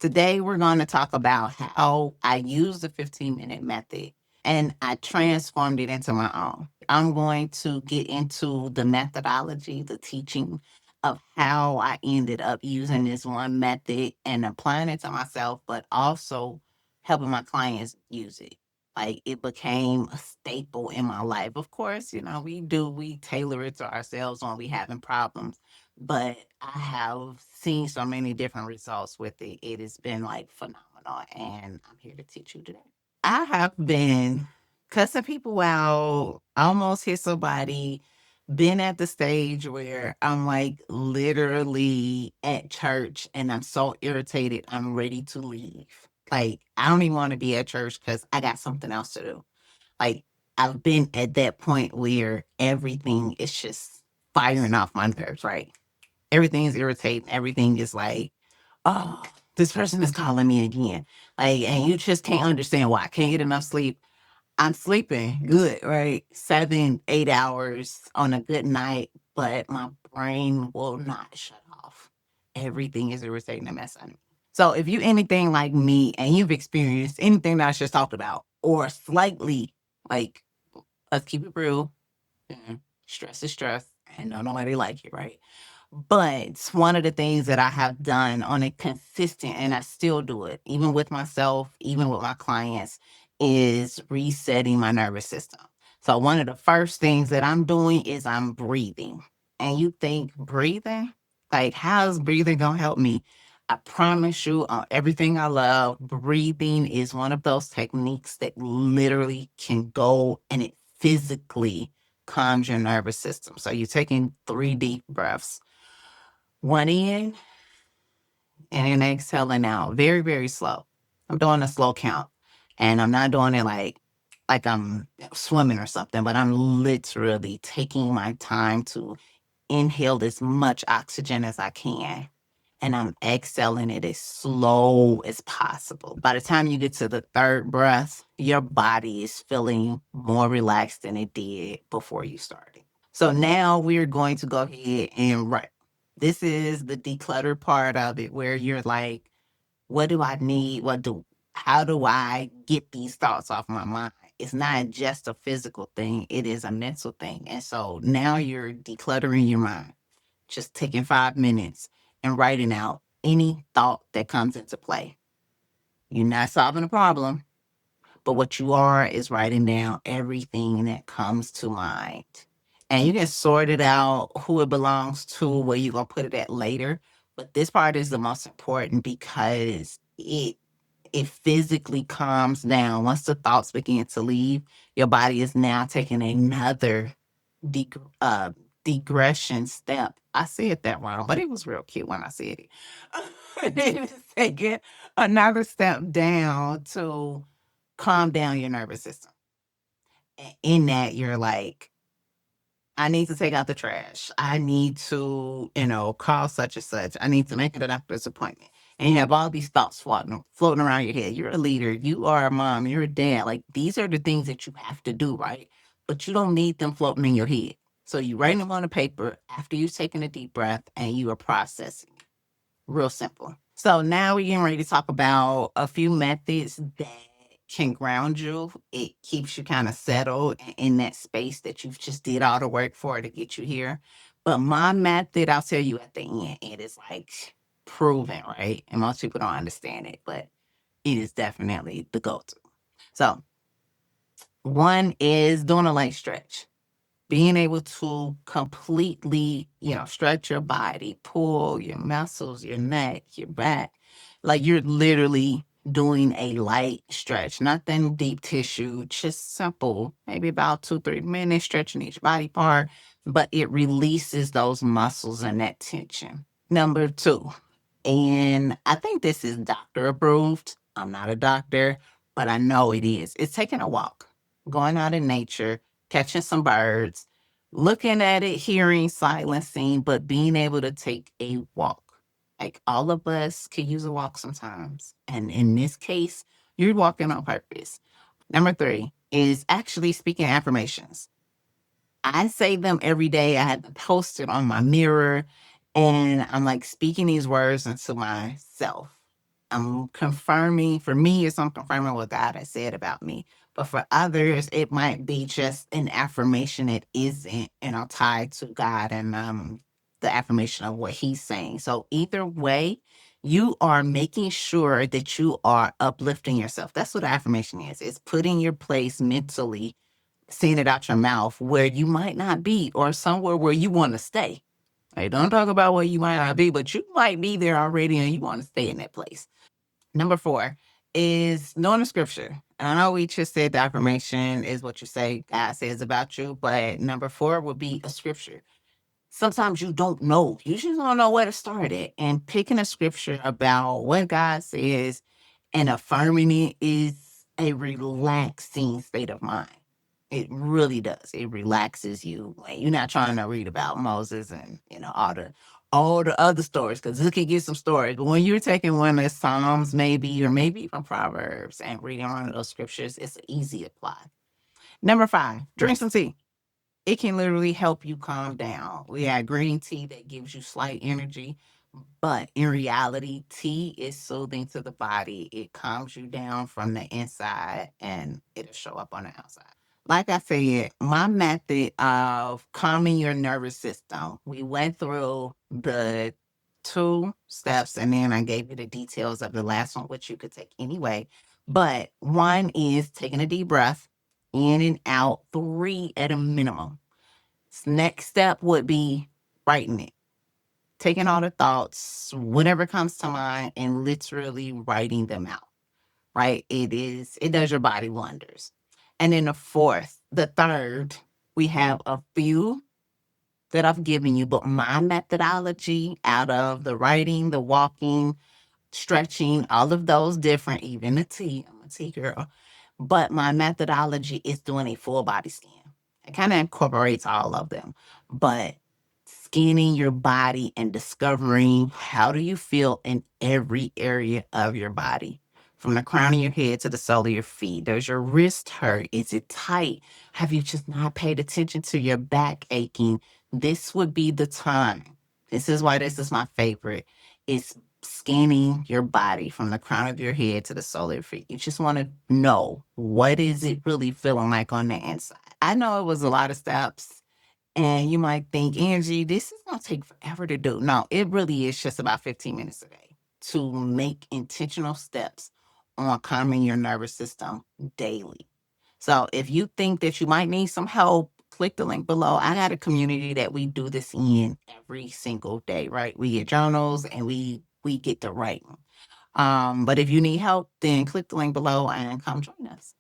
Today, we're going to talk about how I use the 15-minute method and I transformed it into my own. I'm going to get into the methodology, the teaching of how I ended up using this one method and applying it to myself, but also helping my clients use it. Like it became a staple in my life. Of course, we tailor it to ourselves when we having problems, but I have seen so many different results with it. It has been like phenomenal, and I'm here to teach you today. I have been cussing people out, almost hit somebody, been at the stage where I'm like literally at church and I'm so irritated, I'm ready to leave. Like, I don't even want to be at church because I got something else to do. Like, I've been at that point where everything is just firing off my nerves, right? Everything is irritating. Everything is like, oh, this person is calling me again. Like, and you just can't understand why I can't get enough sleep. I'm sleeping good, right? 7, 8 hours on a good night, but my brain will not shut off. Everything is irritating the mess out of me. So if you anything like me and you've experienced anything that I just talked about, or slightly like, let's keep it real, stress is stress, and don't nobody like it, right? But one of the things that I have done on a consistent, and I still do it, even with myself, even with my clients, is resetting my nervous system. So one of the first things that I'm doing is I'm breathing. And you think breathing? Like, how's breathing gonna help me? I promise you, on everything I love, breathing is one of those techniques that literally can go and it physically calms your nervous system. So you're taking 3 deep breaths, one in and then exhaling out. Very, very slow. I'm doing a slow count. And I'm not doing it like I'm swimming or something, but I'm literally taking my time to inhale as much oxygen as I can. And I'm exhaling it as slow as possible. By the time you get to the third breath, your body is feeling more relaxed than it did before you started. So now we're going to go ahead and write. This is the declutter part of it where you're like, what do I need? How do I get these thoughts off my mind? It's not just a physical thing, it is a mental thing. And so now you're decluttering your mind, just taking 5 minutes and writing out any thought that comes into play. You're not solving a problem, but what you are is writing down everything that comes to mind. And you can sort it out who it belongs to, where you're going to put it at later. But this part is the most important because it physically calms down. Once the thoughts begin to leave, your body is now taking another deg- uh, digression step. I said that wrong, but it was real cute when I said it. It is taking another step down to calm down your nervous system. In that, you're like, I need to take out the trash. I need to, call such and such. I need to make a doctor's appointment. And you have all these thoughts floating around your head. You're a leader. You are a mom. You're a dad. Like, these are the things that you have to do, right? But you don't need them floating in your head. So you write them on a paper after you've taken a deep breath and you are processing. Real simple. So now we're getting ready to talk about a few methods that can ground you. It keeps you kind of settled in that space that you've just did all the work for to get you here. But my method, I'll tell you at the end, it is like proven, right? And most people don't understand it, but it is definitely the go-to. So one is doing a leg stretch, being able to completely, stretch your body, pull your muscles, your neck, your back, like you're literally doing a light stretch, nothing deep tissue, just simple, maybe about 2, 3 minutes stretching each body part, but it releases those muscles and that tension. Number two, and I think this is doctor approved. I'm not a doctor, but I know it is. It's taking a walk, going out in nature, catching some birds, looking at it, hearing, silencing, but being able to take a walk. Like all of us could use a walk sometimes. And in this case, you're walking on purpose. Number three is actually speaking affirmations. I say them every day. I have them posted on my mirror and I'm like speaking these words into myself. I'm confirming, for me, it's I'm confirming what God has said about me. But for others, it might be just an affirmation that isn't, tied to God and the affirmation of what He's saying. So either way, you are making sure that you are uplifting yourself. That's what affirmation is. It's putting your place mentally, saying it out your mouth where you might not be or somewhere where you want to stay. Hey, don't talk about where you might not be, but you might be there already and you want to stay in that place. Number 4 is knowing the scripture. And I know we just said the affirmation is what you say God says about you, but number 4 would be a scripture. Sometimes you don't know. You just don't know where to start at. And picking a scripture about what God says and affirming it is a relaxing state of mind. It really does. It relaxes you. Like, you're not trying to read about Moses and all the other stories, because it can get some stories. But when you're taking one of the Psalms, maybe, or maybe even Proverbs, and reading one of those scriptures, it's easy to apply. Number 5, drink some tea. It can literally help you calm down. We have green tea that gives you slight energy, but in reality, tea is soothing to the body. It calms you down from the inside and it'll show up on the outside. Like I said, my method of calming your nervous system, we went through the 2 steps and then I gave you the details of the last one, which you could take anyway. But one is taking a deep breath in and out, 3 at a minimum. Next step would be writing it, taking all the thoughts, whatever comes to mind, and literally writing them out. Right? It does your body wonders. And then the third, we have a few that I've given you, but my methodology out of the writing, the walking, stretching, all of those different, even the tea. I'm a tea girl. But my methodology is doing a full body scan. It kind of incorporates all of them. But scanning your body and discovering how do you feel in every area of your body. From the crown of your head to the sole of your feet. Does your wrist hurt? Is it tight? Have you just not paid attention to your back aching? This would be the time. This is why this is my favorite. It's scanning your body from the crown of your head to the sole of your feet. You just want to know, what is it really feeling like on the inside? I know it was a lot of steps, and you might think, Angie, this is going to take forever to do. No, it really is just about 15 minutes a day to make intentional steps on calming your nervous system daily. So if you think that you might need some help, click the link below. I got a community that we do this in every single day, right? We get journals and we get to writing. But if you need help, then click the link below and come join us.